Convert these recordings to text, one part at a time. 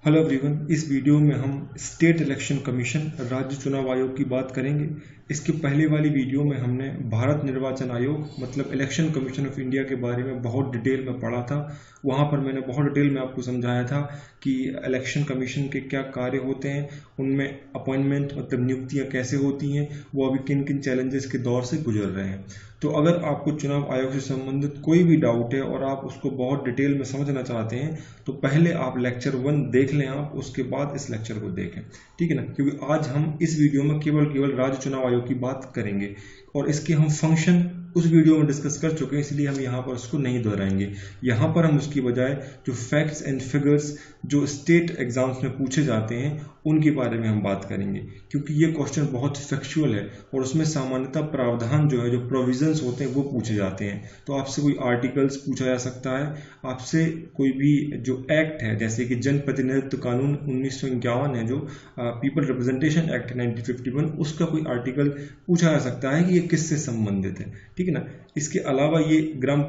Hello everyone, इस video में हम स्टेट इलेक्शन कमीशन राज्य चुनाव आयोग की बात करेंगे। इसके पहले वाली वीडियो में हमने भारत निर्वाचन आयोग मतलब इलेक्शन कमीशन ऑफ इंडिया के बारे में बहुत डिटेल में पढ़ा था। वहाँ पर मैंने बहुत डिटेल में आपको समझाया था कि इलेक्शन कमीशन के क्या कार्य होते हैं, उनमें अपॉइंटमेंट मतलब नियुक्तियाँ कैसे होती हैं, वो अभी किन किन चैलेंजेस के दौर से गुजर रहे हैं। तो अगर आपको चुनाव आयोग से संबंधित कोई भी डाउट है और आप उसको बहुत डिटेल में समझना चाहते हैं तो पहले आप लेक्चर 1 देख लें, आप उसके बाद इस लेक्चर को देखें, ठीक है ना। क्योंकि आज हम इस वीडियो में केवल राज्य चुनाव आयोग की बात करेंगे और इसके हम फंक्शन उस वीडियो में डिस्कस कर चुके हैं, इसलिए हम यहाँ पर उसको नहीं दोहराएंगे। यहाँ पर हम उसकी बजाय जो फैक्ट्स एंड फिगर्स जो स्टेट एग्जाम्स में पूछे जाते हैं उनके बारे में हम बात करेंगे, क्योंकि ये क्वेश्चन बहुत फैक्चुअल है और उसमें सामान्यतः प्रावधान जो है, जो प्रोविजंस होते हैं वो पूछे जाते हैं। तो आपसे कोई आर्टिकल्स पूछा जा सकता है, आपसे कोई भी जो एक्ट है जैसे कि जन प्रतिनिधित्व कानून 1951 है, जो पीपल रिप्रेजेंटेशन एक्ट 1951, उसका कोई आर्टिकल पूछा जा सकता है कि ये किससे संबंधित है, ठीक है ना। इसके अलावा ये ग्राम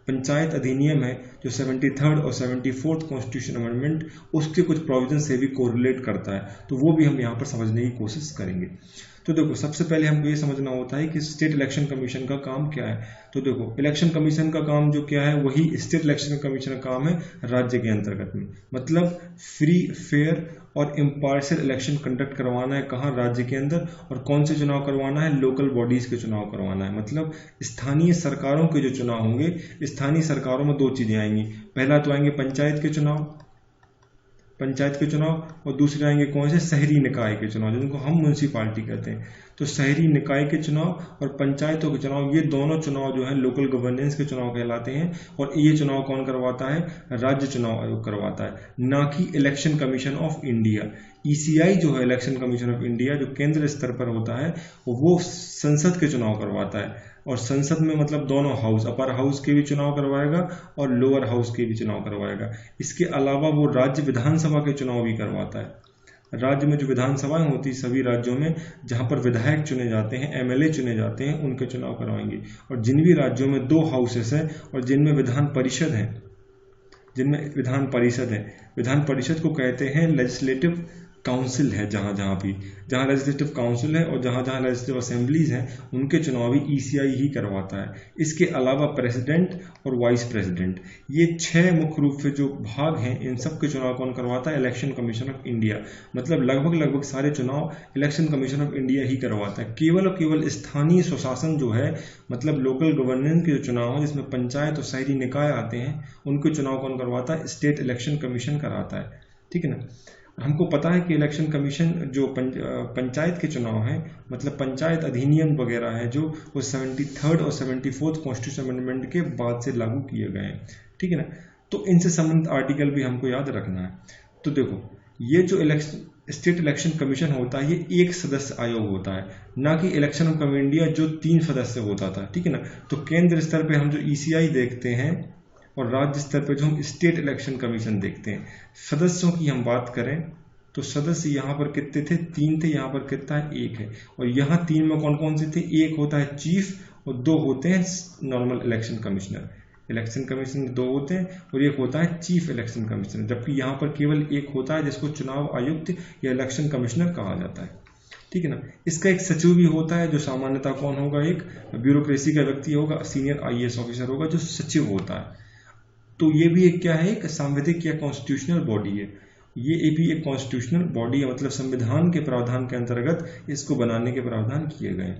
पंचायत अधिनियम है जो 73rd और 74th कॉन्स्टिट्यूशन अमेंडमेंट उसके कुछ प्रोविजन से भी कोरिलेट करता है, तो वो भी हम यहाँ पर समझने की कोशिश करेंगे। तो देखो, सबसे पहले हमको ये समझना होता है कि स्टेट इलेक्शन कमीशन का काम क्या है। तो देखो, इलेक्शन कमीशन का काम जो क्या है वही स्टेट इलेक्शन कमीशन का काम है राज्य के अंतर्गत में, मतलब फ्री फेयर और इम्पार्शियल इलेक्शन कंडक्ट करवाना है। कहाँ? राज्य के अंदर। और कौन से चुनाव करवाना है? लोकल बॉडीज के चुनाव करवाना है, मतलब स्थानीय सरकारों के जो चुनाव होंगे। स्थानीय सरकारों में दो चीजें आएंगी, पहला तो आएंगे पंचायत के चुनाव और दूसरे आएंगे कौन से? शहरी निकाय के चुनाव, जिनको हम म्यूनसिपालिटी कहते हैं। तो शहरी निकाय के चुनाव और पंचायतों के चुनाव, ये दोनों चुनाव जो है लोकल गवर्नेंस के चुनाव कहलाते हैं। और ये चुनाव कौन करवाता है? राज्य चुनाव आयोग करवाता है, ना कि election commission of India. ECI जो है इलेक्शन कमीशन ऑफ इंडिया, जो केंद्र स्तर पर होता है, वो संसद के चुनाव करवाता है। और संसद में मतलब दोनों हाउस, अपर हाउस के भी चुनाव करवाएगा और लोअर हाउस के भी चुनाव करवाएगा। इसके अलावा वो राज्य विधानसभा के चुनाव भी करवाता है। राज्य में जो विधानसभाएं होती है सभी राज्यों में, जहां पर विधायक चुने जाते हैं, एमएलए चुने जाते हैं, उनके चुनाव करवाएंगे। और जिन भी राज्यों में 2 हाउसेस हैं और जिनमें विधान परिषद को कहते हैं लेजिस्लेटिव काउंसिल है। जहां लेजिस्लेटिव काउंसिल है और जहां लेजिस्लेटिव असेंबलीज हैं, उनके चुनाव भी ईसीआई ही करवाता है। इसके अलावा प्रेसिडेंट और वाइस प्रेसिडेंट, ये 6 मुख्य रूप से जो भाग हैं, इन सब के चुनाव कौन करवाता है? Election commission of India. मतलब लगभग सारे चुनाव इलेक्शन कमीशन ऑफ इंडिया ही करवाता है। केवल और केवल स्थानीय स्वशासन जो है, मतलब लोकल गवर्नेंस के जो चुनाव है जिसमें पंचायत और शहरी निकाय आते हैं, उनके चुनाव कौन करवाता है? स्टेट इलेक्शन कमीशन कराता है, ठीक है ना। हमको पता है कि इलेक्शन कमीशन जो पंचायत के चुनाव हैं, मतलब पंचायत अधिनियम वगैरह है, जो वो 73rd और 74th कॉन्स्टिट्यूशन अमेंडमेंट के बाद से लागू किए गए हैं, ठीक है ना। तो इनसे संबंधित आर्टिकल भी हमको याद रखना है। तो देखो, ये जो स्टेट इलेक्शन कमीशन होता है, ये 1 सदस्य आयोग होता है, ना कि इलेक्शन ऑफ इंडिया जो 3 सदस्य होता था, ठीक है ना। तो केंद्र स्तर पर हम जो ईसीआई देखते हैं और राज्य स्तर पर जो हम स्टेट इलेक्शन कमीशन देखते हैं। सदस्यों की हम बात करें तो सदस्य यहाँ पर कितने थे? 3 थे। यहाँ पर कितना है? 1 है। और यहाँ 3 में कौन कौन से थे? एक होता है चीफ और 2 होते हैं normal election commissioner. Election commissioner 2 होते हैं और 1 होता है चीफ इलेक्शन कमिश्नर, जबकि यहाँ पर केवल 1 होता है जिसको चुनाव आयुक्त या इलेक्शन कमिश्नर कहा जाता है, ठीक है ना। इसका एक सचिव भी होता है, जो सामान्यतः कौन होगा? एक ब्यूरोक्रेसी का व्यक्ति होगा, सीनियर आईएएस ऑफिसर होगा, जो सचिव होता है। तो ये भी एक क्या है? एक सांविधिक या कॉन्स्टिट्यूशनल बॉडी है। ये भी एक कॉन्स्टिट्यूशनल बॉडी है, मतलब संविधान के प्रावधान के अंतर्गत इसको बनाने के प्रावधान किए गए।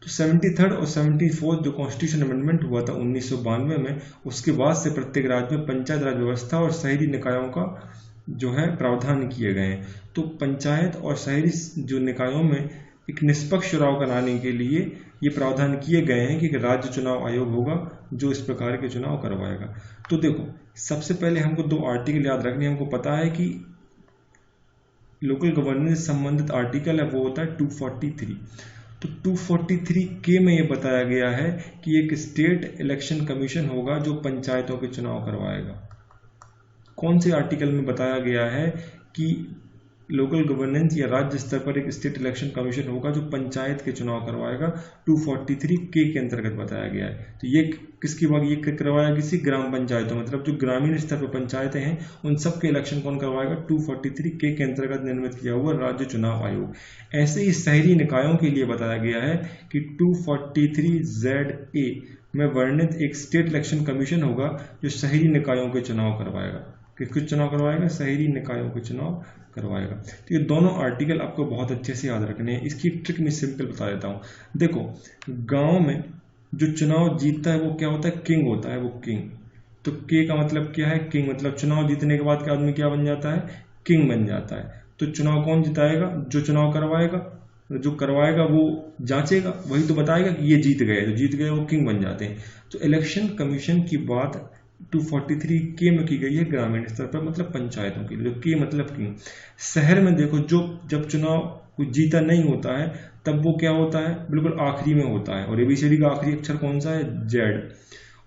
तो 73rd और 74th जो कॉन्स्टिट्यूशन अमेंडमेंट हुआ था 1992 में, उसके बाद से प्रत्येक राज्य में पंचायत राज व्यवस्था और शहरी निकायों का जो है प्रावधान किए गए हैं। तो पंचायत और शहरी जो निकायों में एक निष्पक्ष चुनाव कराने के लिए ये प्रावधान किए गए हैं कि राज्य चुनाव आयोग होगा जो इस प्रकार के चुनाव करवाएगा। तो देखो, सबसे पहले हमको 2 आर्टिकल याद रखने। हमको पता है कि लोकल गवर्नेंस से संबंधित आर्टिकल है, वो होता है 243। तो 243 के में ये बताया गया है कि एक स्टेट इलेक्शन कमीशन होगा जो पंचायतों के चुनाव करवाएगा। कौन से आर्टिकल में बताया गया है कि लोकल गवर्नेंस या राज्य स्तर पर एक स्टेट इलेक्शन कमीशन होगा जो पंचायत के चुनाव करवाएगा। 243 के अंतर्गत बताया गया है। तो ये किसकी बात, ये करवाया किसी ग्राम पंचायतों, मतलब जो ग्रामीण स्तर पर पंचायतें हैं उन सब के इलेक्शन कौन करवाएगा, 243 के अंतर्गत निर्मित किया हुआ राज्य चुनाव आयोग। ऐसे ही शहरी निकायों के लिए बताया गया है कि 243ZA में वर्णित एक स्टेट इलेक्शन कमीशन होगा जो शहरी निकायों के चुनाव करवाएगा। किसके चुनाव करवाएगा, शहरी निकायों के चुनाव करवाएगा। तो ये दोनों आर्टिकल आपको बहुत अच्छे से याद रखने हैं। इसकी ट्रिक मैं सिंपल बता देता हूँ। देखो, गांव में जो चुनाव जीतता है वो क्या होता है, किंग होता है, वो किंग। तो के का मतलब क्या है, किंग, मतलब चुनाव जीतने के बाद आदमी क्या बन जाता है, किंग बन जाता है। तो चुनाव कौन जिताएगा, जो चुनाव करवाएगा, जो करवाएगा वो जांचेगा, वही तो बताएगा कि ये जीत गए, तो जीत गए वो किंग बन जाते हैं। तो इलेक्शन कमीशन की बात 243 में की गई है ग्रामीण स्तर पर, मतलब पंचायतों के लिए, जो के मतलब किंग। शहर में देखो, जो जब चुनाव जीता नहीं होता है तब वो क्या होता है, बिल्कुल आखिरी में होता है। और एबीसीडी का आखिरी अक्षर कौन सा है, जेड।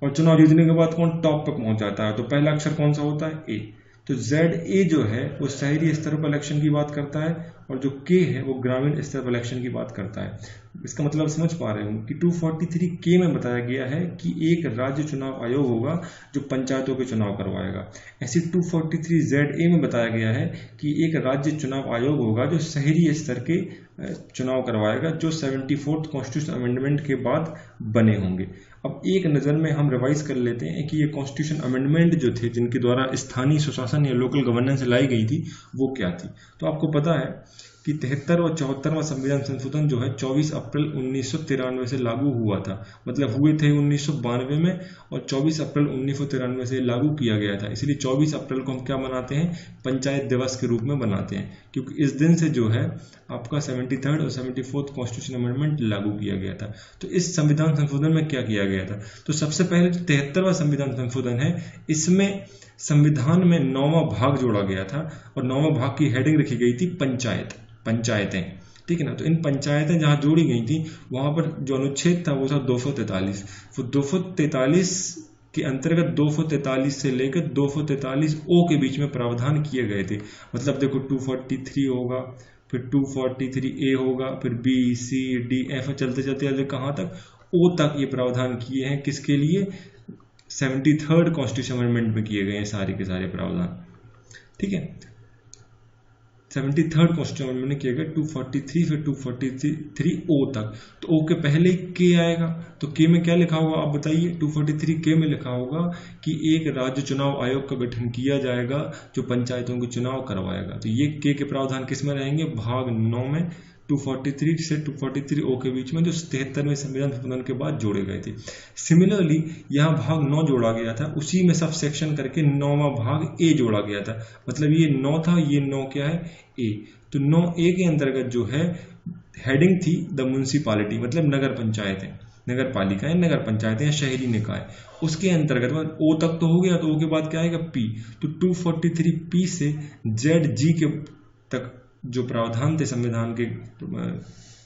और चुनाव जीतने के बाद कौन टॉप तक पहुंच जाता है, तो पहला अक्षर कौन सा होता है, ए। तो ZA जो है वो शहरी स्तर पर इलेक्शन की बात करता है, और जो K है वो ग्रामीण स्तर पर इलेक्शन की बात करता है। इसका मतलब समझ पा रहे हो कि 243 में बताया गया है कि एक राज्य चुनाव आयोग होगा जो पंचायतों के चुनाव करवाएगा। ऐसे 243ZA में बताया गया है कि एक राज्य चुनाव आयोग होगा जो शहरी स्तर के चुनाव करवाएगा, जो 74th कॉन्स्टिट्यूशन अमेंडमेंट के बाद बने होंगे। अब एक नज़र में हम रिवाइज कर लेते हैं कि ये कॉन्स्टिट्यूशन अमेंडमेंट जो थे, जिनके द्वारा स्थानीय स्वशासन या लोकल गवर्नेंस लाई गई थी, वो क्या थी। तो आपको पता है कि 73 और 74वां संविधान संशोधन जो है 24 अप्रैल 1993 से लागू हुआ था, मतलब हुए थे 1992 में, और 24 अप्रैल 1993 से लागू किया गया था। इसलिए 24 अप्रैल को हम क्या मनाते हैं, पंचायत दिवस के रूप में मनाते हैं, क्योंकि इस दिन से जो है आपका 73rd और 74th कॉन्स्टिट्यूशन अमेंडमेंट लागू किया गया था। तो इस संविधान संशोधन में क्या किया गया था, तो सबसे पहले 73वां संविधान संशोधन है, इसमें संविधान में 9वां भाग जोड़ा गया था, और 9वां भाग की हेडिंग रखी गई थी पंचायतें, ठीक है ना। तो इन पंचायतें जहां जोड़ी गई थी वहां पर जो अनुच्छेद था वो था 243। वो 243 के अंतर्गत 243 से लेकर 243O के बीच में प्रावधान किए गए थे। मतलब देखो 243 होगा, फिर 243A होगा, फिर B C D F चलते चलते कहाँ तक, O तक ये प्रावधान किए हैं। किसके लिए, 73rd कॉन्स्टिट्यूशन अमेंडमेंट में किए गए हैं सारे के सारे प्रावधान, ठीक है। 73rd कॉन्स्टिट्यूशन अमेंडमेंट में किए गए 243, फिर 243O तक। तो O के पहले के आएगा, तो के में क्या लिखा होगा आप बताइए, 243 में लिखा होगा कि एक राज्य चुनाव आयोग का गठन किया जाएगा जो पंचायतों के चुनाव करवाएगा। तो ये के प्रावधान किस में रहेंगे, भाग 9 में, 243 से 243O के बीच में, जो 73वें संविधान संशोधन के बाद जोड़े गए थे। सिमिलरली यहाँ भाग 9 जोड़ा गया था, उसी में सब सेक्शन करके 9वां भाग ए जोड़ा गया था। मतलब ये 9 था, ये 9 क्या है, ए। तो 9A के अंतर्गत जो है हेडिंग थी द म्युनिसिपालिटी, मतलब नगर पंचायतें, नगर पालिकाएं, नगर पंचायतें या शहरी निकाय। उसके अंतर्गत O तक तो हो गया, तो O के बाद क्या आएगा, P। तो 243P से ZG के तक जो प्रावधान थे संविधान के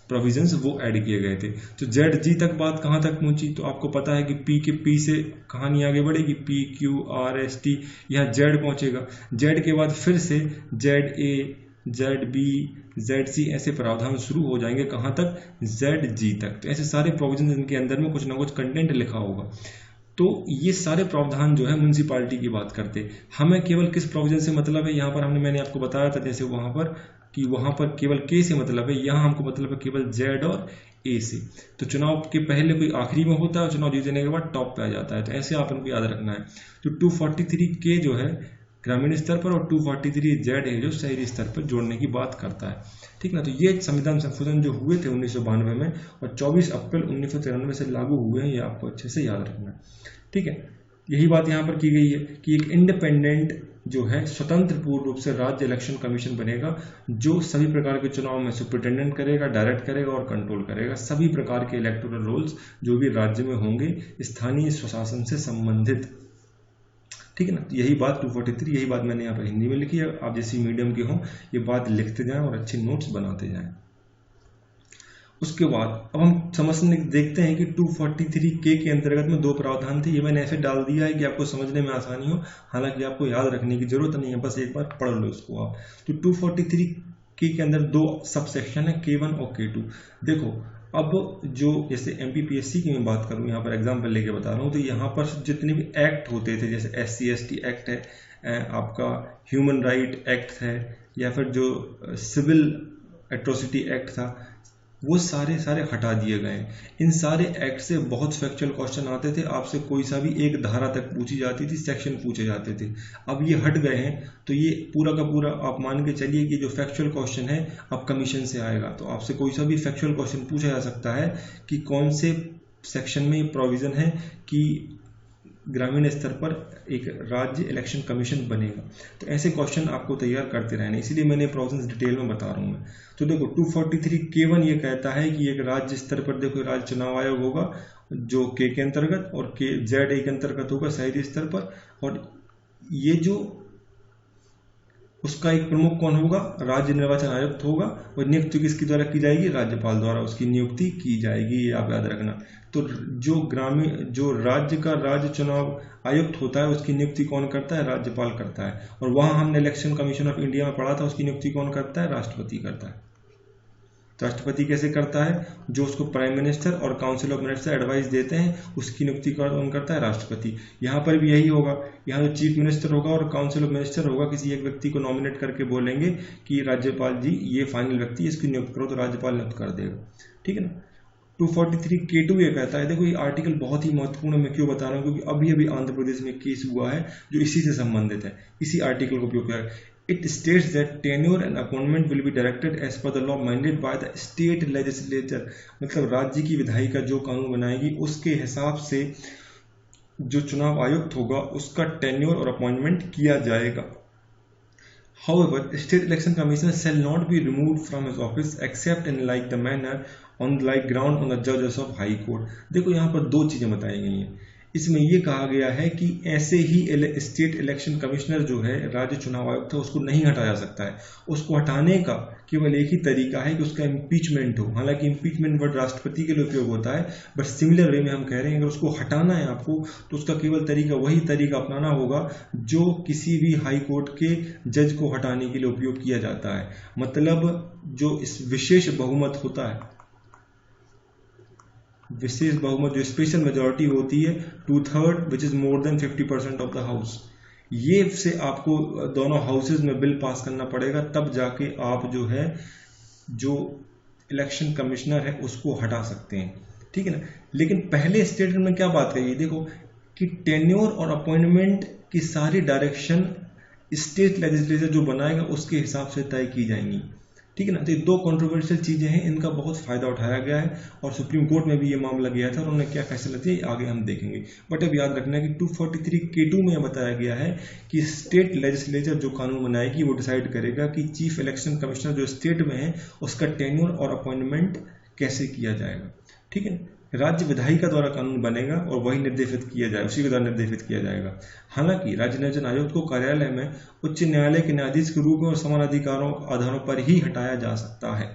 प्रोविजंस वो ऐड किए गए थे। तो ZG तक बात कहाँ तक पहुंची, तो आपको पता है कि P से कहानी आगे बढ़ेगी, PQRST, यहाँ Z पहुंचेगा। Z के बाद फिर से ZA, ZB, ZC ऐसे प्रावधान शुरू हो जाएंगे, कहाँ तक, ZG तक। तो ऐसे सारे प्रोविजन इनके अंदर में कुछ ना कुछ कंटेंट लिखा होगा। तो ये सारे प्रावधान जो है म्युनिसिपालिटी की बात करते हैं। हमें केवल किस प्रोविजन से मतलब है, यहाँ पर मैंने आपको बताया था जैसे वहाँ पर कि वहाँ पर केवल के से मतलब है, यहाँ हमको मतलब है केवल Z और A से। तो चुनाव के पहले कोई आखिरी में होता है, चुनाव जीतने के बाद टॉप पे आ जाता है। तो ऐसे आप इनको याद रखना है। तो 243K जो है ग्रामीण स्तर पर, और 243Z है जो शहरी स्तर पर जोड़ने की बात करता है, ठीक ना। तो ये संविधान संशोधन जो हुए थे 1992 में और 24 अप्रैल 1993 से लागू हुए हैं, ये आपको अच्छे से याद रखना है, ठीक है। यही बात यहाँ पर की गई है कि एक इंडिपेंडेंट जो है स्वतंत्र पूर्ण रूप से राज्य इलेक्शन कमीशन बनेगा, जो सभी प्रकार के चुनाव में सुपरिटेंडेंट करेगा, डायरेक्ट करेगा और कंट्रोल करेगा सभी प्रकार के इलेक्टोरल रोल्स जो भी राज्य में होंगे स्थानीय स्वशासन से संबंधित, ठीक है ना। यही बात 243, यही बात मैंने यहाँ पर हिंदी में लिखी है। आप जैसी मीडियम के हों ये बात लिखते जाएं और अच्छे नोट्स बनाते जाएं। उसके बाद अब हम समझने देखते हैं कि 243K के अंतर्गत में 2 प्रावधान थे। ये मैंने ऐसे डाल दिया है कि आपको समझने में आसानी हो, हालांकि आपको याद रखने की जरूरत नहीं है, बस एक बार पढ़ लो इसको आप। तो के अंदर दो सब सेक्शन है, K1 और K2। देखो अब जो जैसे MPPSC की मैं बात करूँ, यहाँ पर एग्जाम्पल लेके बता रहा हूँ, तो यहाँ पर जितने भी एक्ट होते थे, जैसे SC/ST एक्ट है, आपका ह्यूमन राइट एक्ट है, या फिर जो सिविल एट्रोसिटी एक्ट था, वो सारे हटा दिए गए हैं। इन सारे एक्ट से बहुत फैक्चुअल क्वेश्चन आते थे, आपसे कोई सा भी एक धारा तक पूछी जाती थी, सेक्शन पूछे जाते थे। अब ये हट गए हैं, तो ये पूरा का पूरा आप मान के चलिए कि जो फैक्चुअल क्वेश्चन है अब कमीशन से आएगा। तो आपसे कोई सा भी फैक्चुअल क्वेश्चन पूछा जा सकता है कि कौन से सेक्शन में प्रोविजन है कि ग्रामीण स्तर पर एक राज्य इलेक्शन कमीशन बनेगा। तो ऐसे क्वेश्चन आपको तैयार करते रहने, इसीलिए मैंने प्रोविजन डिटेल में बता रहा हूँ मैं। तो देखो 243 K1 ये कहता है कि एक राज्य स्तर पर देखो राज्य चुनाव आयोग होगा जो K के अंतर्गत और ZA के अंतर्गत होगा शहरी स्तर पर, और ये जो उसका एक प्रमुख कौन होगा, राज्य निर्वाचन आयुक्त होगा, और नियुक्ति किसके द्वारा की जाएगी, राज्यपाल द्वारा उसकी नियुक्ति की जाएगी, ये आप याद रखना। तो जो राज्य का राज्य चुनाव आयुक्त होता है उसकी नियुक्ति कौन करता है, राज्यपाल करता है। और वहां हमने इलेक्शन कमीशन ऑफ इंडिया में पढ़ा था, उसकी नियुक्ति कौन करता है, राष्ट्रपति करता है। राष्ट्रपति कैसे करता है, जो उसको प्राइम मिनिस्टर और काउंसिल ऑफ मिनिस्टर एडवाइस देते हैं उसकी नियुक्ति कौन करता है, राष्ट्रपति। यहाँ पर भी यही होगा, यहाँ जो चीफ मिनिस्टर होगा और काउंसिल ऑफ मिनिस्टर होगा, किसी एक व्यक्ति को नॉमिनेट करके बोलेंगे कि राज्यपाल जी ये फाइनल व्यक्ति इसकी नियुक्त करो, तो राज्यपाल नियुक्त कर देगा, ठीक है ना। 243 K2 ये कहता है, देखो ये आर्टिकल बहुत ही महत्वपूर्ण है, मैं क्यों बता रहा हूँ, क्योंकि अभी अभी आंध्र प्रदेश में केस हुआ है जो इसी से संबंधित है, इसी आर्टिकल का उपयोग किया है। It states that tenure and appointment will be directed as per the law mandated by the state legislature। मतलब राज्य की विधायिका जो कानून बनाएगी उसके हिसाब से जो चुनाव आयुक्त होगा उसका टेन्योर और अपॉइंटमेंट किया जाएगा। However, state election commissioner shall not be removed from his office except in like the manner on like ground on the judges of high court। देखो यहाँ पर दो चीजें बताई गई हैं। इसमें यह कहा गया है कि ऐसे ही स्टेट इलेक्शन कमिश्नर जो है राज्य चुनाव आयुक्त है उसको नहीं हटाया जा सकता है। उसको हटाने का केवल एक ही तरीका है कि उसका इम्पीचमेंट हो। हालांकि इम्पीचमेंट वर्ड राष्ट्रपति के लिए उपयोग होता है, बट सिमिलर वे में हम कह रहे हैं अगर उसको हटाना है आपको तो उसका केवल तरीका वही तरीका अपनाना होगा जो किसी भी हाई कोर्ट के जज को हटाने के लिए उपयोग किया जाता है। मतलब जो इस विशेष बहुमत होता है, विशेष बहुमत जो स्पेशल मेजॉरिटी होती है 2/3 which is more than 50% of the house, ये से आपको दोनों हाउसेज में बिल पास करना पड़ेगा, तब जाके आप जो है जो इलेक्शन कमिश्नर है उसको हटा सकते हैं, ठीक है ना। लेकिन पहले स्टेटमेंट में क्या बात कही, देखो कि टेन्योर और अपॉइंटमेंट की सारी डायरेक्शन स्टेट लेजिस्लेचर जो बनाएगा उसके हिसाब से तय की जाएंगी, ठीक है ना। तो ये दो कंट्रोवर्शियल चीजें हैं, इनका बहुत फायदा उठाया गया है और सुप्रीम कोर्ट में भी ये मामला गया था और उन्होंने क्या फैसला दिया आगे हम देखेंगे। बट अब याद रखना है कि 243 K2 में बताया गया है कि स्टेट लेजिस्लेचर जो कानून बनाएगी वो डिसाइड करेगा कि चीफ इलेक्शन कमिश्नर जो स्टेट में है उसका टेन्योर और अपॉइंटमेंट कैसे किया जाएगा, ठीक है। राज्य विधायिका द्वारा कानून बनेगा और वही निर्देशित किया जाए, उसी के द्वारा निर्देशित किया जाएगा। हालांकि राज्य निर्वाचन आयोग को कार्यालय में उच्च न्यायालय के न्यायाधीश के रूप में और समान अधिकारों आधारों पर ही हटाया जा सकता है।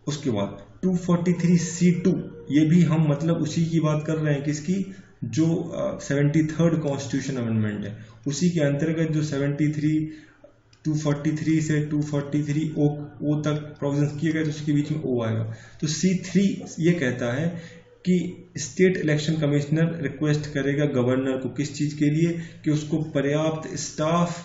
उसके बाद 243C2 ये भी हम मतलब उसी की बात कर रहे हैं, किसकी, जो 73rd कॉन्स्टिट्यूशन अमेंडमेंट है उसी के अंतर्गत जो 243 से 243 ओ तक प्रोविजन किए गए, तो उसके बीच में ओ आएगा। तो C3 ये कहता है कि स्टेट इलेक्शन कमिश्नर रिक्वेस्ट करेगा गवर्नर को किस चीज़ के लिए, कि उसको पर्याप्त स्टाफ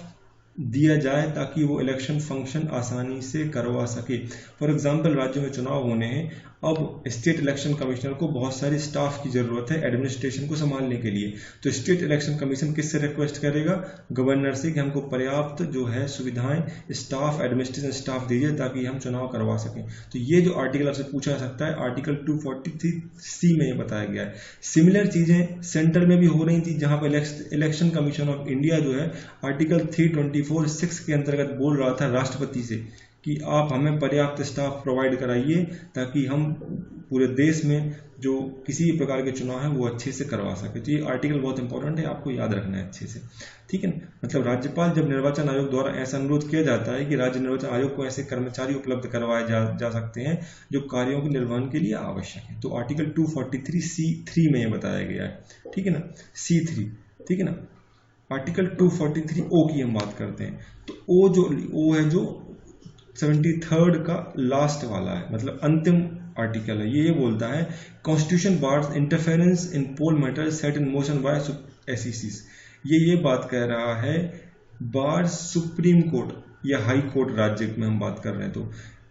दिया जाए ताकि वो इलेक्शन फंक्शन आसानी से करवा सके। फॉर एग्जांपल राज्यों में चुनाव होने हैं, अब स्टेट इलेक्शन कमिश्नर को बहुत सारी स्टाफ की जरूरत है एडमिनिस्ट्रेशन को संभालने के लिए, तो स्टेट इलेक्शन कमीशन किससे रिक्वेस्ट करेगा, गवर्नर से, कि हमको पर्याप्त जो है सुविधाएं स्टाफ एडमिनिस्ट्रेशन स्टाफ दीजिए ताकि हम चुनाव करवा सकें। तो ये जो आर्टिकल आपसे पूछा जा सकता है आर्टिकल 243C में ये बताया गया है। सिमिलर चीजें सेंट्रल में भी हो रही थी, जहां पर इलेक्शन कमीशन ऑफ इंडिया जो है आर्टिकल 324(6) के अंतर्गत बोल रहा था राष्ट्रपति से कि आप हमें पर्याप्त स्टाफ प्रोवाइड कराइए ताकि हम पूरे देश में जो किसी भी प्रकार के चुनाव है वो अच्छे से करवा सके। तो ये आर्टिकल बहुत इंपॉर्टेंट है, आपको याद रखना है अच्छे से, ठीक है। मतलब राज्यपाल जब निर्वाचन आयोग द्वारा ऐसा अनुरोध किया जाता है कि राज्य निर्वाचन आयोग को ऐसे कर्मचारी उपलब्ध करवाए जा सकते हैं जो कार्यों के निर्वहन के लिए आवश्यक है। तो आर्टिकल 243C3 में ये बताया गया है, ठीक है ना, C3, ठीक है ना। आर्टिकल 243O की हम बात करते हैं, तो ओ है जो 73rd का लास्ट वाला है, मतलब अंतिम आर्टिकल है। ये बोलता है constitution bars interference in poll matter set in motion by एसईसीज। ये बात कह रहा है बार सुप्रीम कोर्ट या हाई कोर्ट राज्य में हम बात कर रहे हैं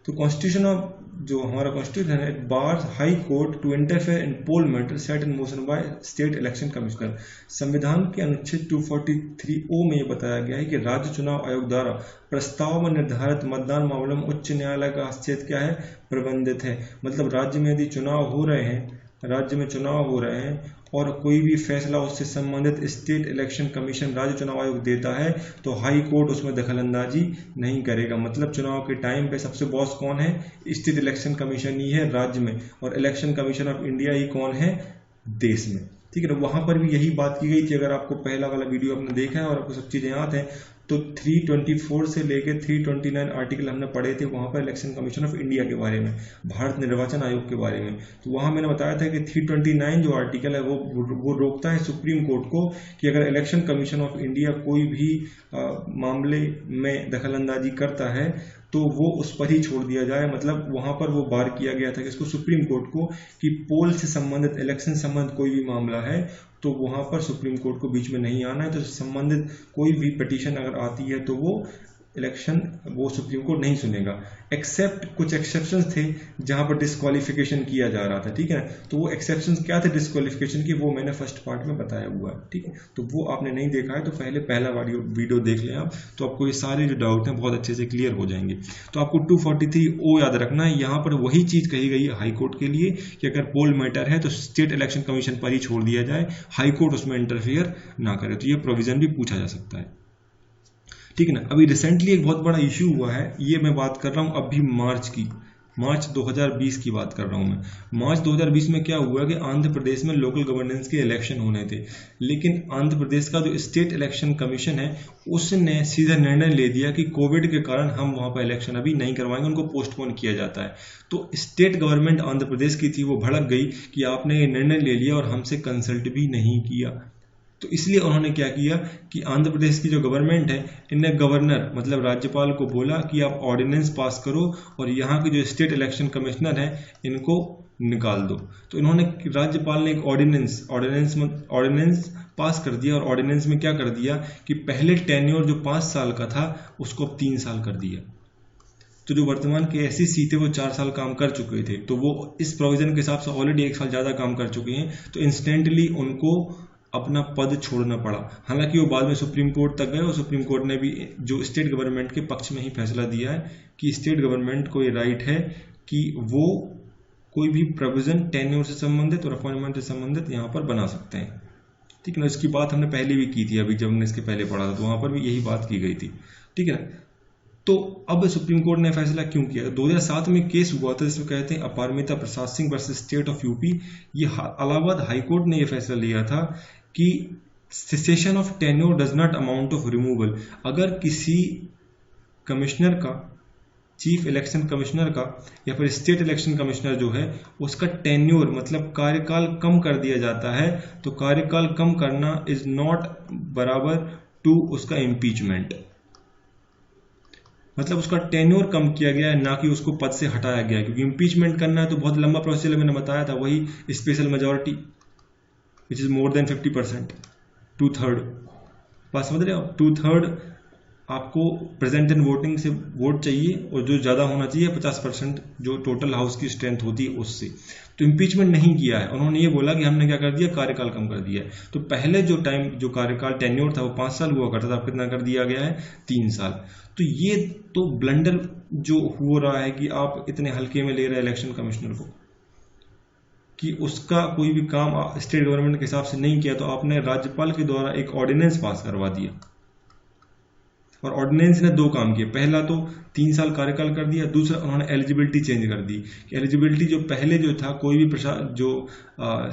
तो कॉन्स्टिट्यूशन ऑफ जो हमारा कॉन्स्टिट्यूशन है bars high court to interfere in poll matter set in motion by state election commissioner. संविधान के अनुच्छेद 243O में यह बताया गया है कि राज्य चुनाव आयोग द्वारा प्रस्ताव में निर्धारित मतदान मामलों में उच्च न्यायालय का हस्तक्षेप क्या है, प्रबंधित है। मतलब राज्य में यदि चुनाव हो रहे हैं और कोई भी फैसला उससे संबंधित स्टेट इलेक्शन कमीशन राज्य चुनाव आयोग देता है तो हाई कोर्ट उसमें दखलंदाजी नहीं करेगा। मतलब चुनाव के टाइम पे सबसे बॉस कौन है, स्टेट इलेक्शन कमीशन ही है राज्य में, और इलेक्शन कमीशन ऑफ इंडिया ही कौन है, देश में। ठीक है ना, वहां पर भी यही बात की गई थी। अगर आपको पहला वाला वीडियो आपने देखा है और आपको सब चीजें याद हैं तो 324 से लेकर 329 आर्टिकल हमने पढ़े थे वहां पर इलेक्शन कमीशन ऑफ इंडिया के बारे में, भारत निर्वाचन आयोग के बारे में। तो वहां मैंने बताया था कि 329 जो आर्टिकल है वो रोकता है सुप्रीम कोर्ट को कि अगर इलेक्शन कमीशन ऑफ इंडिया कोई भी मामले में दखलंदाजी करता है तो वो उस पर ही छोड़ दिया जाए। मतलब वहां पर वो बार किया गया था कि इसको सुप्रीम कोर्ट को कि पोल से संबंधित इलेक्शन संबंधित कोई भी मामला है तो वहां पर सुप्रीम कोर्ट को बीच में नहीं आना है। तो संबंधित कोई भी पिटीशन अगर आती है तो वो सुप्रीम कोर्ट नहीं सुनेगा, एक्सेप्ट कुछ एक्सेप्शंस थे जहां पर डिस्क्वालिफिकेशन किया जा रहा था। ठीक है, तो वो एक्सेप्शंस क्या थे डिस्क्वालिफिकेशन की, वो मैंने फर्स्ट पार्ट में बताया हुआ है। ठीक है, तो वो आपने नहीं देखा है तो पहले पहला वीडियो देख लें आप, तो आपको ये सारे जो डाउट हैं बहुत अच्छे से क्लियर हो जाएंगे। तो आपको 243O याद रखना है, यहाँ पर वही चीज कही गई है हाई कोर्ट के लिए कि अगर पोल मैटर है तो स्टेट इलेक्शन कमीशन पर ही छोड़ दिया जाए, हाई कोर्ट उसमें इंटरफेयर ना करे। तो ये प्रोविजन भी पूछा जा सकता है। ठीक है ना, अभी रिसेंटली एक बहुत बड़ा इश्यू हुआ है, ये मैं बात कर रहा हूं अभी मार्च 2020 की बात कर रहा हूं मैं। मार्च 2020 में क्या हुआ कि आंध्र प्रदेश में लोकल गवर्नेंस के इलेक्शन होने थे, लेकिन आंध्र प्रदेश का जो स्टेट इलेक्शन कमीशन है उसने सीधा निर्णय ले दिया कि कोविड के कारण हम वहां पर इलेक्शन अभी नहीं करवाएंगे, उनको पोस्टपोन किया जाता है। तो स्टेट गवर्नमेंट आंध्र प्रदेश की थी वो भड़क गई कि आपने ये निर्णय ले लिया और हमसे कंसल्ट भी नहीं किया। तो इसलिए उन्होंने क्या किया कि आंध्र प्रदेश की जो गवर्नमेंट है इनने गवर्नर मतलब राज्यपाल को बोला कि आप ऑर्डिनेंस पास करो और यहाँ के जो स्टेट इलेक्शन कमिश्नर हैं इनको निकाल दो। तो इन्होंने राज्यपाल ने एक ऑर्डिनेंस पास कर दिया और ऑर्डिनेंस में क्या कर दिया कि पहले टेन्योर जो 5 साल का था उसको अब 3 साल कर दिया। तो जो वर्तमान के एसईसी थे वो 4 साल काम कर चुके थे, तो वो इस प्रोविजन के हिसाब से ऑलरेडी 1 साल ज्यादा काम कर चुके हैं, तो इंस्टेंटली उनको अपना पद छोड़ना पड़ा। हालांकि वो बाद में सुप्रीम कोर्ट तक गए और सुप्रीम कोर्ट ने भी जो स्टेट गवर्नमेंट के पक्ष में ही फैसला दिया है कि स्टेट गवर्नमेंट को ये राइट है कि वो कोई भी प्रोविजन टेन्योर से संबंधित और अपॉइंटमेंट से संबंधित यहाँ पर बना सकते हैं। ठीक है ना, इसकी बात हमने पहले भी की थी, अभी जब हमने इसके पहले पढ़ा था तो वहां पर भी यही बात की गई थी। ठीक है ना, तो अब सुप्रीम कोर्ट ने फैसला क्यों किया, 2007 में केस हुआ था जिसमें कहते हैं Aparmita Prasad Singh versus state of UP. ये इलाहाबाद हाई कोर्ट ने यह फैसला लिया था कि cessation of tenure does not amount of removal. अगर किसी कमिश्नर का, चीफ इलेक्शन कमिश्नर का या फिर स्टेट इलेक्शन कमिश्नर जो है उसका टेन्योर मतलब कार्यकाल कम कर दिया जाता है तो कार्यकाल कम करना इज नॉट बराबर टू उसका इम्पीचमेंट। मतलब उसका टेन्योर कम किया गया है, ना कि उसको पद से हटाया गया है, क्योंकि इम्पीचमेंट करना है तो बहुत लंबा प्रोसेस मैंने बताया था, वही special majority which is more than 50%, 2/3 बात समझ रहे हो। 2/3 आपको प्रेजेंट इन वोटिंग से वोट चाहिए और जो ज्यादा होना चाहिए 50% जो टोटल हाउस की स्ट्रेंथ होती है उससे। तो इम्पीचमेंट नहीं किया है, उन्होंने ये बोला कि हमने क्या कर दिया, कार्यकाल कम कर दिया है। तो पहले जो कार्यकाल टेन्योर था वो 5 साल हुआ करता था, अब कितना कर दिया गया है, 3 साल। तो ये तो ब्लंडर जो हो रहा है कि आप इतने हल्के में ले रहे हैं इलेक्शन कमिश्नर को कि उसका कोई भी काम स्टेट गवर्नमेंट के हिसाब से नहीं किया, तो आपने राज्यपाल के द्वारा एक ऑर्डिनेंस पास करवा दिया। और ऑर्डिनेंस ने 2 काम किए, पहला तो 3 साल कार्यकाल कर दिया, दूसरा उन्होंने एलिजिबिलिटी चेंज कर दी कि एलिजिबिलिटी जो पहले जो था कोई भी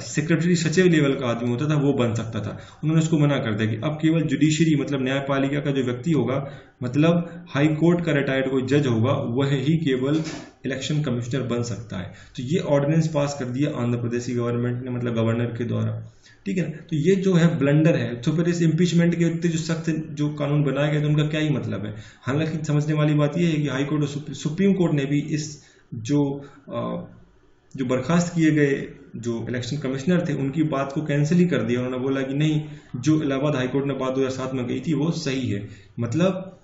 सेक्रेटरी सचिव लेवल का आदमी होता था वो बन सकता था, उन्होंने उसको मना कर दिया कि अब केवल जुडिशरी मतलब न्यायपालिका का जो व्यक्ति होगा, मतलब हाई कोर्ट का रिटायर्ड कोई जज होगा, वह ही केवल इलेक्शन कमिश्नर बन सकता है। तो ये ऑर्डिनेंस पास कर दिया आंध्र प्रदेश की गवर्नमेंट ने, मतलब गवर्नर के द्वारा, ठीक है ना। तो ये जो है ब्लंडर है। तो फिर इस इम्पीचमेंट के उत्ते जो सख्त जो कानून बनाया गया तो उनका क्या ही मतलब है। हालांकि समझने वाली बात यह है कि हाई कोर्ट और सुप्रीम कोर्ट ने भी इस जो बर्खास्त किए गए जो इलेक्शन कमिश्नर थे उनकी बात को कैंसिल ही कर दिया। उन्होंने बोला कि नहीं, जो इलाहाबाद हाईकोर्ट ने बात 2007 में कही थी वो सही है। मतलब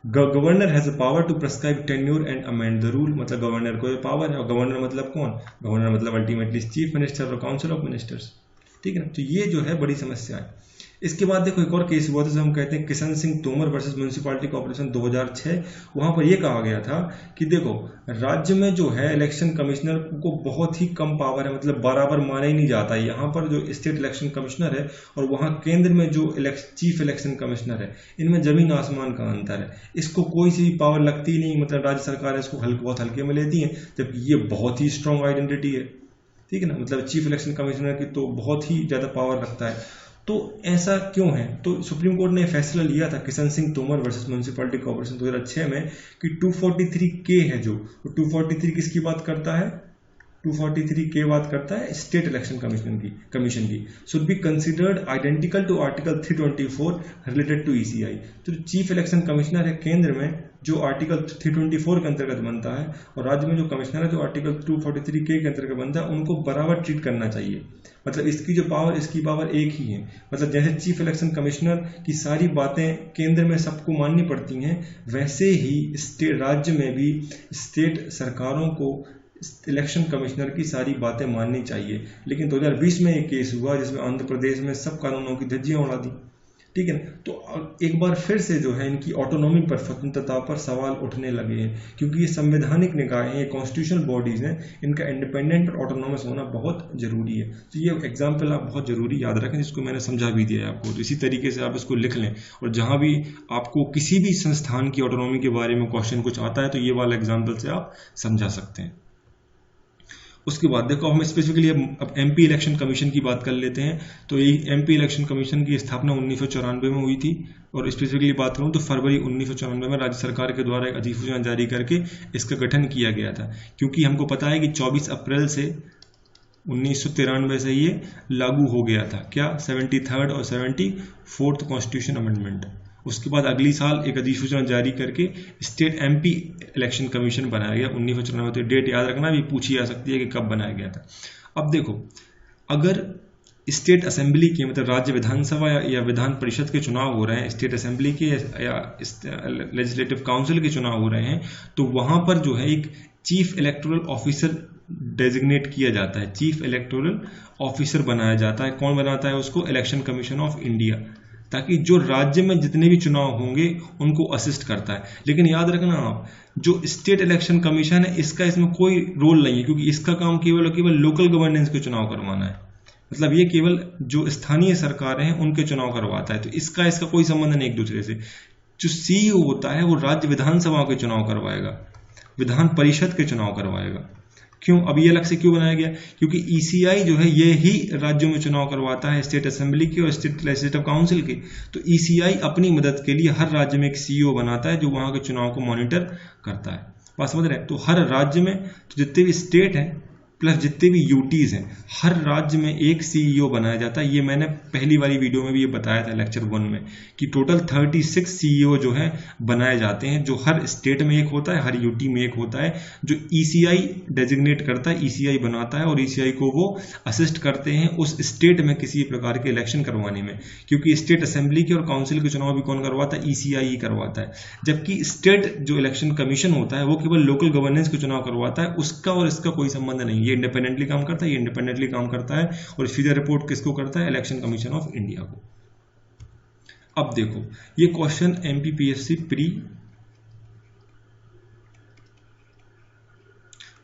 governor has a power to prescribe tenure and amend the rule, मतलब गवर्नर को ये पावर है। और गवर्नर मतलब कौन? गवर्नर मतलब अल्टीमेटली चीफ मिनिस्टर और काउंसिल ऑफ मिनिस्टर्स, ठीक है ना। तो ये जो है बड़ी समस्या है। इसके बाद देखो एक और केस हुआ था जिसे हम कहते हैं Kishan Singh Tomar versus municipality corporation 2006। वहां पर यह कहा गया था कि देखो राज्य में जो है इलेक्शन कमिश्नर को बहुत ही कम पावर है, मतलब बराबर माना ही नहीं जाता है। यहाँ पर जो स्टेट इलेक्शन कमिश्नर है और वहाँ केंद्र में जो चीफ इलेक्शन कमिश्नर है, इनमें जमीन आसमान का अंतर है। इसको कोई सी पावर लगती नहीं, मतलब राज्य सरकार इसको बहुत हल्के में लेती है, जबकि ये बहुत ही स्ट्रांग आइडेंटिटी है, ठीक है ना। मतलब चीफ इलेक्शन कमिश्नर की तो बहुत ही ज्यादा पावर रखता है। तो ऐसा क्यों है? तो सुप्रीम कोर्ट ने फैसला लिया था Kishan Singh Tomar versus municipality corporation 2006 में कि 243K है जो 243 किसकी बात करता है? 243K बात करता है स्टेट इलेक्शन कमीशन की should be considered identical to article 324 related to ECI। तो चीफ इलेक्शन कमिश्नर है केंद्र में जो आर्टिकल 324 के अंतर्गत बनता है, और राज्य में जो कमिश्नर है जो आर्टिकल 243K के अंतर्गत बनता है, उनको बराबर ट्रीट करना चाहिए। मतलब इसकी जो पावर इसकी पावर एक ही है। मतलब जैसे चीफ इलेक्शन कमिश्नर की सारी बातें केंद्र में सबको माननी पड़ती हैं, वैसे ही स्टेट राज्य में भी स्टेट सरकारों को इलेक्शन कमिश्नर की सारी बातें माननी चाहिए। लेकिन 2020 में एक केस हुआ जिसमें आंध्र प्रदेश में सब कानूनों की धज्जियां उड़ा दी, ठीक है ना। तो एक बार फिर से जो है इनकी ऑटोनॉमी पर, स्वतंत्रता पर सवाल उठने लगे हैं, क्योंकि ये संवैधानिक निकाय हैं, ये कॉन्स्टिट्यूशनल बॉडीज हैं, इनका इंडिपेंडेंट और ऑटोनॉमस होना बहुत जरूरी है। तो ये एग्जाम्पल आप बहुत जरूरी याद रखें, जिसको मैंने समझा भी दिया है आपको। तो इसी तरीके से आप इसको लिख लें, और जहां भी आपको किसी भी संस्थान की ऑटोनॉमी के बारे में क्वेश्चन कुछ आता है तो ये वाला एग्जाम्पल से आप समझा सकते हैं। उसके बाद देखो हम स्पेसिफिकली अब MP इलेक्शन कमीशन की बात कर लेते हैं। तो ये MP इलेक्शन कमीशन की स्थापना 1994 में हुई थी, और स्पेसिफिकली बात करूं तो फरवरी 1994 में राज्य सरकार के द्वारा एक अधिसूचना जारी करके इसका गठन किया गया था। क्योंकि हमको पता है कि 24 अप्रैल से 1993 से ये लागू हो गया था, क्या 73rd और 74th कॉन्स्टिट्यूशन अमेंडमेंट। उसके बाद अगली साल एक अधिसूचना जारी करके स्टेट MP इलेक्शन कमीशन बनाया गया 1994। तो डेट याद रखना भी पूछी जा सकती है कि कब बनाया गया था। अब देखो अगर स्टेट असेंबली के, मतलब राज्य विधानसभा या विधान परिषद के चुनाव हो रहे हैं, स्टेट असेंबली के या लेजिस्लेटिव काउंसिल के चुनाव हो रहे हैं, तो वहां पर जो है एक चीफ इलेक्टोरल ऑफिसर डेजिग्नेट किया जाता है, चीफ इलेक्टोरल ऑफिसर बनाया जाता है। कौन बनाता है उसको? इलेक्शन कमीशन ऑफ इंडिया, ताकि जो राज्य में जितने भी चुनाव होंगे उनको असिस्ट करता है। लेकिन याद रखना आप, जो स्टेट इलेक्शन कमीशन है इसका इसमें कोई रोल नहीं है, क्योंकि इसका काम केवल और केवल लोकल गवर्नेंस के चुनाव करवाना है। मतलब ये केवल जो स्थानीय सरकारें हैं उनके चुनाव करवाता है। तो इसका कोई संबंध नहीं एक दूसरे से। जो CEO होता है वो राज्य विधानसभा के चुनाव करवाएगा, विधान परिषद के चुनाव करवाएगा। क्यों? अब ये अलग से क्यों बनाया गया? क्योंकि ECI जो है ये ही राज्यों में चुनाव करवाता है, स्टेट असेंबली के और स्टेट लेजिस्लेटिव काउंसिल के। तो ECI अपनी मदद के लिए हर राज्य में एक CEO बनाता है जो वहां के चुनाव को मॉनिटर करता है। बात समझ रहे हैं? तो हर राज्य में तो जितने भी स्टेट हैं प्लस जितने भी UTs हैं, हर राज्य में एक CEO बनाया जाता है। ये मैंने पहली वाली वीडियो में भी ये बताया था लेक्चर 1 में कि टोटल 36 CEO जो है बनाए जाते हैं, जो हर स्टेट में एक होता है, हर UT में एक होता है, जो ECI डेजिग्नेट करता है, ECI बनाता है, और ECI को वो असिस्ट करते हैं उस स्टेट में किसी प्रकार के इलेक्शन करवाने में। क्योंकि स्टेट असेंबली के और काउंसिल के चुनाव भी कौन करवाता है? ECI ही करवाता है। जबकि स्टेट जो इलेक्शन कमीशन होता है वो केवल लोकल गवर्नेंस के चुनाव करवाता है, उसका और इसका कोई संबंध नहीं। इंडिपेंडेंटली काम करता है, ये इंडिपेंडेंटली काम करता है, और सीधे रिपोर्ट किसको करता है? इलेक्शन कमीशन ऑफ इंडिया को। अब देखो ये क्वेश्चन MPPSC प्री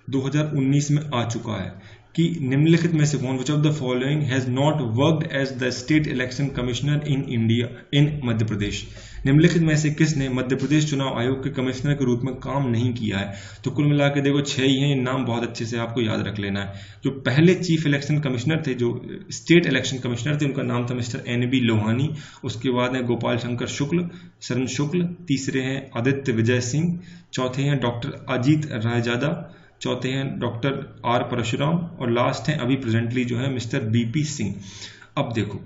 2019 में आ चुका है कि निम्नलिखित में से कौन, which of the following has not worked as the state election commissioner in India in Madhya Pradesh. निम्नलिखित में से किसने मध्य प्रदेश चुनाव आयोग के कमिश्नर के रूप में काम नहीं किया है। तो कुल मिला के देखो 6 ही हैं, नाम बहुत अच्छे से आपको याद रख लेना है। जो पहले चीफ इलेक्शन कमिश्नर थे, जो स्टेट इलेक्शन कमिश्नर थे, उनका नाम था मिस्टर NB लोहानी। उसके बाद है गोपाल शंकर शुक्ल, शरण शुक्ल। तीसरे हैं आदित्य विजय सिंह। चौथे हैं डॉक्टर अजीत रायजादा। चौथे हैं डॉक्टर R परशुराम। और लास्ट हैं अभी प्रेजेंटली जो है मिस्टर BP सिंह। अब देखो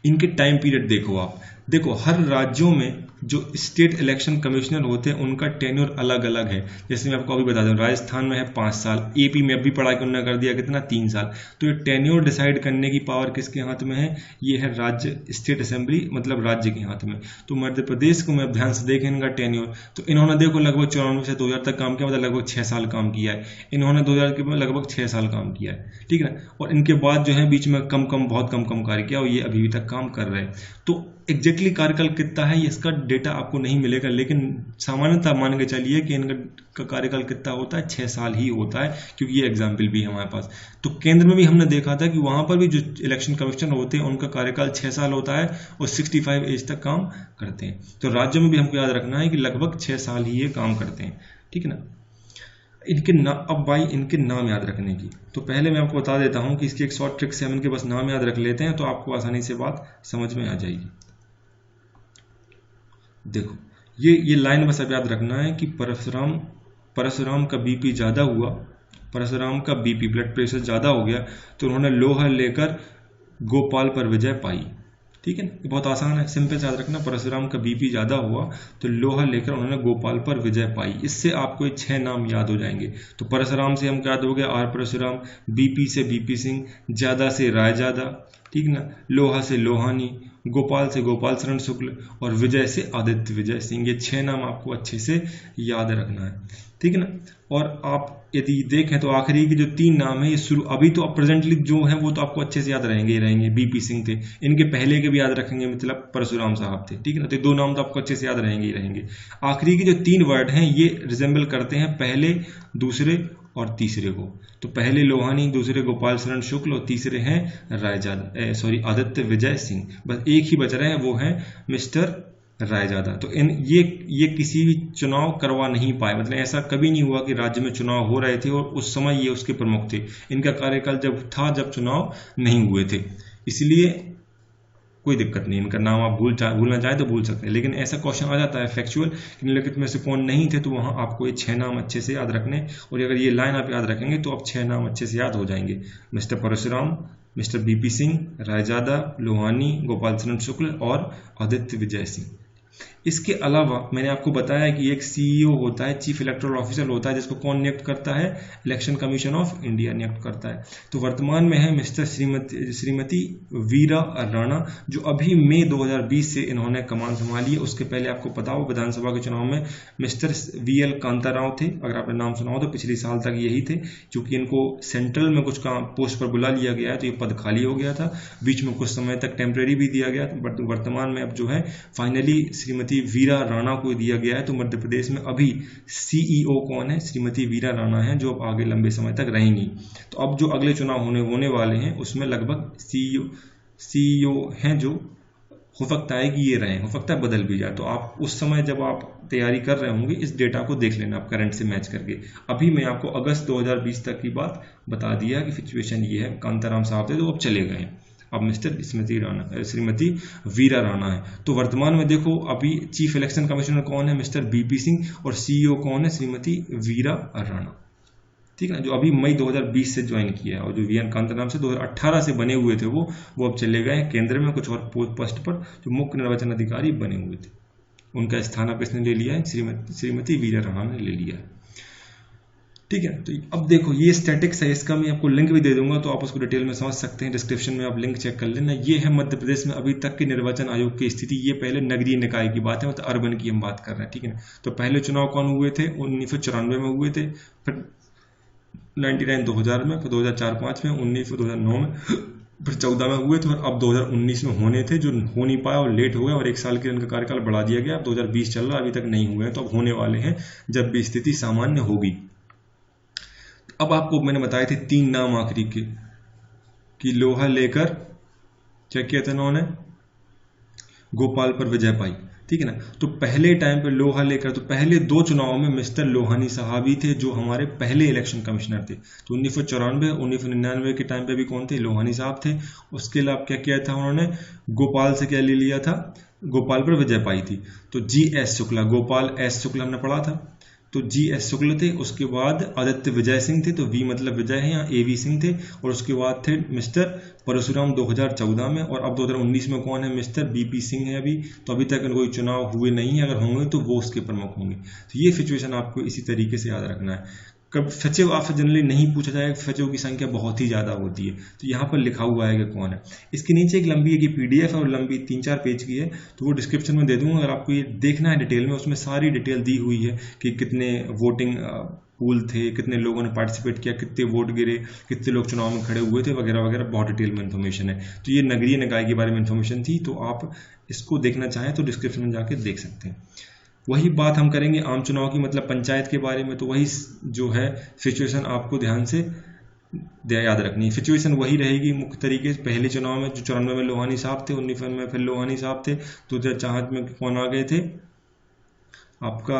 इनके टाइम पीरियड देखो आप, देखो हर राज्यों में जो स्टेट इलेक्शन कमिश्नर होते हैं उनका टेन्योर अलग अलग है। जैसे मैं आपको अभी बता दूं, राजस्थान में है 5 साल, AP में अभी पढ़ा के उन्होंने कर दिया कितना 3 साल। तो ये टेन्योर डिसाइड करने की पावर किसके हाथ में है, ये है राज्य स्टेट असेंबली मतलब राज्य के हाथ में। तो मध्य प्रदेश को मैं ध्यान से देखें इनका टेन्योर, तो इन्होंने देखो लगभग 94 से 2000 तक काम किया, मतलब लगभग 6 साल काम किया है। इन्होंने 2000 के में लगभग 6 साल काम किया है, ठीक है ना। और इनके बाद जो है बीच में बहुत कम कार्य किया और ये अभी तक काम कर रहे हैं। तो एग्जैक्टली कार्यकाल कितना है इसका डेटा आपको नहीं मिलेगा, लेकिन सामान्यतः मान के चलिए कि इनका कार्यकाल कितना होता है, 6 साल ही होता है, क्योंकि ये एग्जाम्पल भी है हमारे पास। तो केंद्र में भी हमने देखा था कि वहां पर भी जो इलेक्शन कमिश्नर होते हैं उनका कार्यकाल 6 साल होता है और 65 एज तक काम करते हैं। तो राज्यों में भी हमको याद रखना है कि लगभग 6 साल ही ये काम करते हैं, ठीक है ना। अब भाई इनके नाम याद रखने की, तो पहले मैं आपको बता देता हूं कि इसकी एक शॉर्ट ट्रिक से हम इनके बस नाम याद रख लेते हैं तो आपको आसानी से बात समझ में आ जाएगी। देखो ये लाइन बस अब याद रखना है कि परशुराम का BP ज्यादा हुआ, परशुराम का BP ब्लड प्रेशर ज्यादा हो गया, तो उन्होंने लोहा लेकर गोपाल पर विजय पाई, ठीक है। ये बहुत आसान है, सिंपल से याद रखना। परशुराम का BP ज्यादा हुआ तो लोहा लेकर उन्होंने गोपाल पर विजय पाई। इससे आपको ये 6 नाम याद हो जाएंगे। तो परशुराम से हमको याद हो गया R परशुराम, BP से BP सिंह, ज्यादा से रायजादा, ठीक ना, लोहा से लोहानी, गोपाल से गोपाल शरण शुक्ल और विजय से आदित्य विजय सिंह। ये 6 नाम आपको अच्छे से याद रखना है, ठीक है ना। और आप यदि देखें तो आखिरी के जो 3 नाम है ये शुरू अभी तो प्रेजेंटली जो है वो तो आपको अच्छे से याद रहेंगे BP सिंह थे, इनके पहले के भी याद रखेंगे, मतलब परशुराम साहब थे, ठीक है ना। तो 2 नाम तो आपको अच्छे से याद रहेंगे। आखिरी के जो 3 वर्ड हैं ये रिजेंबल करते हैं पहले, दूसरे और तीसरे को। तो पहले लोहानी, दूसरे गोपाल शरण शुक्ल और तीसरे हैं आदित्य विजय सिंह। बस एक ही बच रहे हैं, वो है मिस्टर रायजादा। तो ये किसी भी चुनाव करवा नहीं पाए, मतलब ऐसा कभी नहीं हुआ कि राज्य में चुनाव हो रहे थे और उस समय ये उसके प्रमुख थे। इनका कार्यकाल जब चुनाव नहीं हुए थे, इसलिए कोई दिक्कत नहीं, इनका नाम आप भूलना चाहे तो भूल सकते हैं। लेकिन ऐसा क्वेश्चन आ जाता है फैक्चुअल, निम्नलिखित में से कौन नहीं थे, तो वहां आपको ये 6 नाम अच्छे से याद रखने, और अगर ये लाइन आप याद रखेंगे तो आप 6 नाम अच्छे से याद हो जाएंगे। Mister Parshuram, mister BP Singh, Raizada, Lohani, Gopal Sharan Shukla और आदित्य विजय सिंह। इसके अलावा मैंने आपको बताया कि एक CEO होता है, चीफ इलेक्टोरल ऑफिसर होता है, जिसको कौन नियुक्त करता है, इलेक्शन कमीशन ऑफ इंडिया नियुक्त करता है। तो वर्तमान में है मिस्टर श्रीमती वीरा राणा, जो अभी मई 2020 से इन्होंने कमान संभाली है। उसके पहले आपको पता हो विधानसभा के चुनाव में मिस्टर VL कांताराव थे, अगर आपने नाम सुना हो तो पिछले साल तक यही थे। चूंकि इनको सेंट्रल में कुछ काम पोस्ट पर बुला लिया गया है तो ये पद खाली हो गया था, बीच में कुछ समय तक टेम्परेरी भी दिया गया, बट वर्तमान में अब जो है फाइनली श्रीमती वीरा राणा को दिया गया है। तो मध्य प्रदेश में अभी CEO कौन है, श्रीमती वीरा राणा है, जो अब आगे लंबे समय तक रहेंगी। तो अब जो अगले चुनाव होने वाले हैं उसमें लगभग CEO हैं, जो हो सकता है कि ये रहें, हो सकता है बदल भी जाए। तो आप उस समय जब आप तैयारी कर रहे होंगे इस डेटा को देख लेना आप करंट से मैच करके। अभी मैं आपको अगस्त 2020 तक की बात बता दिया कि सिचुएशन ये है। कांताराम साहब थे तो अब चले गए, अब मिस्टर श्रीमती वीरा राणा है। तो वर्तमान में देखो अभी चीफ इलेक्शन कमिश्नर कौन है, मिस्टर BP सिंह, और CEO कौन है, श्रीमती वीरा राणा, ठीक है ना, जो अभी मई 2020 से ज्वाइन किया है। और जो VN कांताराम से 2018 से बने हुए थे वो अब चले गए केंद्र में कुछ और पोस्ट पर, जो मुख्य निर्वाचन अधिकारी बने हुए थे। उनका स्थान अब किसने ले लिया है, श्रीमती वीरा राणा ने ले लिया है, ठीक है। तो अब देखो ये स्टैटिक्स है, इसका मैं आपको लिंक भी दे दूंगा तो आप उसको डिटेल में समझ सकते हैं, डिस्क्रिप्शन में आप लिंक चेक कर लेना। ये है मध्य प्रदेश में अभी तक के निर्वाचन आयोग की स्थिति। ये पहले नगरीय निकाय की बात है, मतलब अर्बन की हम बात कर रहे हैं, ठीक है ना। तो पहले चुनाव कौन हुए थे, 1994 में हुए थे, फिर 99 2000 में, फिर 2004-05 में, 19 2009 में, फिर 14 में हुए थे, और अब 2019 में होने थे, जो हो नहीं पाया और लेट हो गया, और 1 साल के इनका कार्यकाल बढ़ा दिया गया। अब 2020 चल रहा है, अभी तक नहीं हुए हैं, तो अब होने वाले हैं जब भी स्थिति सामान्य होगी। अब आपको मैंने बताए थे 3 नाम आखिरी के कि लोहा लेकर क्या किया था उन्होंने, गोपाल पर विजय पाई, ठीक है ना। तो पहले टाइम पे लोहा लेकर, तो पहले 2 चुनावों में मिस्टर लोहानी साहब ही थे जो हमारे पहले इलेक्शन कमिश्नर थे। तो 1994 1999 के टाइम पे भी कौन थे, लोहानी साहब थे। उसके अलावा क्या किया था उन्होंने, गोपाल से क्या ले लिया था, गोपाल पर विजय पाई थी। तो GS शुक्ला, गोपाल S शुक्ला हमने पढ़ा था, तो GS शुक्ल थे। उसके बाद आदित्य विजय सिंह थे, तो V मतलब विजय है, यहाँ AV सिंह थे। और उसके बाद थे मिस्टर परशुराम 2014 में, और अब 2019 में कौन है, मिस्टर BP सिंह है अभी। तो अभी तक कोई चुनाव हुए नहीं है, अगर होंगे तो वो उसके प्रमुख होंगे। तो ये सिचुएशन आपको इसी तरीके से याद रखना है। कब सचिव आपसे जनरली नहीं पूछा जाएगा, सचिव की संख्या बहुत ही ज़्यादा होती है, तो यहाँ पर लिखा हुआ है कि कौन है। इसके नीचे एक लंबी एक PDF है और लंबी 3-4 पेज की है, तो वो डिस्क्रिप्शन में दे दूंगा। अगर आपको ये देखना है डिटेल में, उसमें सारी डिटेल दी हुई है कि कितने वोटिंग पूल थे, कितने लोगों ने पार्टिसिपेट किया, कितने वोट गिरे, कितने लोग चुनाव में खड़े हुए थे, वगैरह वगैरह, बहुत डिटेल में इन्फॉर्मेशन है। तो ये नगरीय निकाय के बारे में इन्फॉर्मेशन थी, तो आप इसको देखना चाहें तो डिस्क्रिप्शन में जाके देख सकते हैं। वही बात हम करेंगे आम चुनाव की, मतलब पंचायत के बारे में। तो वही जो है सिचुएशन आपको ध्यान से याद रखनी है। सिचुएशन वही रहेगी मुख्य तरीके से। पहले चुनाव में जो 94 में लोहानी साहब थे, 19 में फिर लोहानी साहब थे। 2004 में कौन आ गए थे, आपका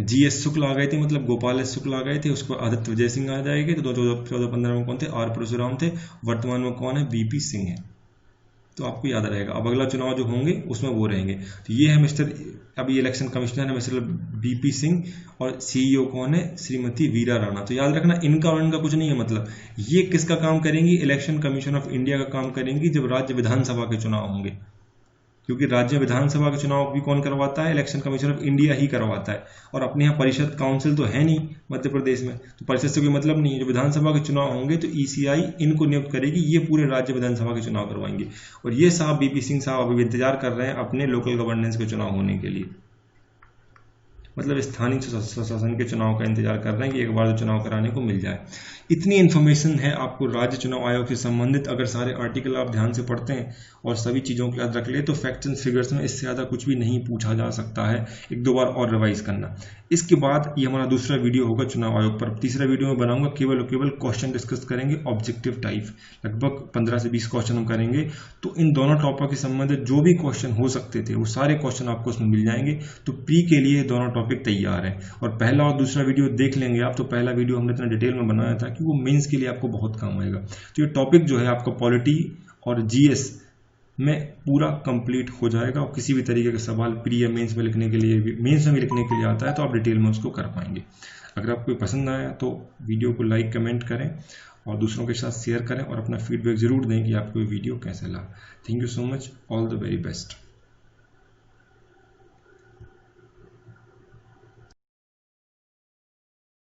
GS शुक्ल आ गए थे, मतलब गोपाल S शुक्ल आ गए थे। उसको आदित्य विजय सिंह आ जाएंगे। तो 2014-15 में कौन थे, R परशुराम थे। वर्तमान में कौन है, BP सिंह है। तो आपको याद रहेगा। अब अगला चुनाव जो होंगे उसमें वो रहेंगे। तो ये है मिस्टर, अभी इलेक्शन कमिश्नर है मिस्टर BP सिंह, और CEO कौन है, श्रीमती वीरा राणा। तो याद रखना इनका और इनका कुछ नहीं है, मतलब ये किसका काम करेंगी, इलेक्शन कमीशन ऑफ इंडिया का काम करेंगी जब राज्य विधानसभा के चुनाव होंगे। क्योंकि राज्य विधानसभा के चुनाव भी कौन करवाता है, इलेक्शन कमीशन ऑफ इंडिया ही करवाता है। और अपने यहाँ परिषद काउंसिल तो है नहीं मध्य प्रदेश में, तो परिषद से कोई मतलब नहीं है। जो विधानसभा के चुनाव होंगे तो ECI इनको नियुक्त करेगी, ये पूरे राज्य विधानसभा के चुनाव करवाएंगे। और ये साहब BP सिंह साहब अभी इंतजार कर रहे हैं अपने लोकल गवर्नेंस के चुनाव होने के लिए, मतलब स्थानीय स्वशासन के चुनाव का इंतजार कर रहे हैं कि एक बार तो चुनाव कराने को मिल जाए। इतनी इन्फॉर्मेशन है आपको राज्य चुनाव आयोग से संबंधित। अगर सारे आर्टिकल आप ध्यान से पढ़ते हैं और सभी चीज़ों को याद रख ले, तो फैक्ट्स एंड फिगर्स में इससे ज़्यादा कुछ भी नहीं पूछा जा सकता है। 1-2 बार और रिवाइज करना। इसके बाद ये हमारा दूसरा वीडियो होगा चुनाव आयोग पर। तीसरा वीडियो में बनाऊंगा केवल और केवल क्वेश्चन डिस्कस करेंगे ऑब्जेक्टिव टाइप, लगभग 15 से 20 क्वेश्चन हम करेंगे। तो इन दोनों टॉपिक के संबंधित जो भी क्वेश्चन हो सकते थे वो सारे क्वेश्चन आपको उसमें मिल जाएंगे। तो प्री के लिए दोनों टॉपिक तैयार है। और पहला और दूसरा वीडियो देख लेंगे आप, तो पहला वीडियो हमने इतना डिटेल में बनाया था कि वो मेंस के लिए आपको बहुत काम आएगा। तो ये टॉपिक जो है आपका पॉलिटी और GS में पूरा कंप्लीट हो जाएगा। और किसी भी तरीके का सवाल प्री या मेंस में लिखने के लिए, मेंस में भी लिखने के लिए आता है, तो आप डिटेल में उसको कर पाएंगे। अगर आपको पसंद आया तो वीडियो को लाइक कमेंट करें और दूसरों के साथ शेयर करें, और अपना फीडबैक जरूर दें कि आपको ये वीडियो कैसा लगा। Thank you so much, all the very best.